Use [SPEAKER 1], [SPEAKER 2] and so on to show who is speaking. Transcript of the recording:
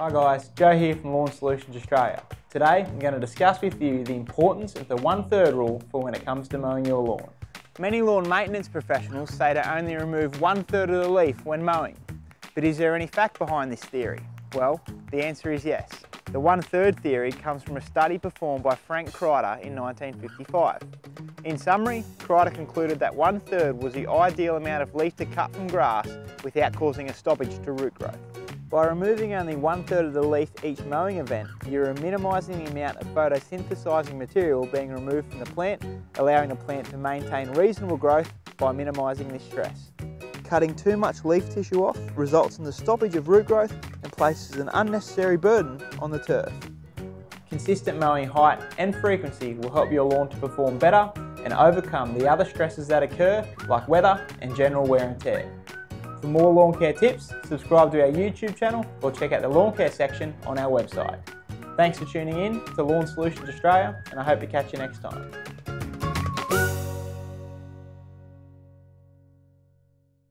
[SPEAKER 1] Hi guys, Joe here from Lawn Solutions Australia. Today I'm going to discuss with you the importance of the 1/3 rule for when it comes to mowing your lawn. Many lawn maintenance professionals say to only remove 1/3 of the leaf when mowing. But is there any fact behind this theory? Well, the answer is yes. The 1/3 theory comes from a study performed by Frank Crider in 1955. In summary, Crider concluded that 1/3 was the ideal amount of leaf to cut from grass without causing a stoppage to root growth. By removing only 1/3 of the leaf each mowing event, you are minimising the amount of photosynthesising material being removed from the plant, allowing the plant to maintain reasonable growth by minimising this stress. Cutting too much leaf tissue off results in the stoppage of root growth and places an unnecessary burden on the turf. Consistent mowing height and frequency will help your lawn to perform better and overcome the other stresses that occur, like weather and general wear and tear. For more lawn care tips, subscribe to our YouTube channel or check out the lawn care section on our website. Thanks for tuning in to Lawn Solutions Australia, and I hope to catch you next time.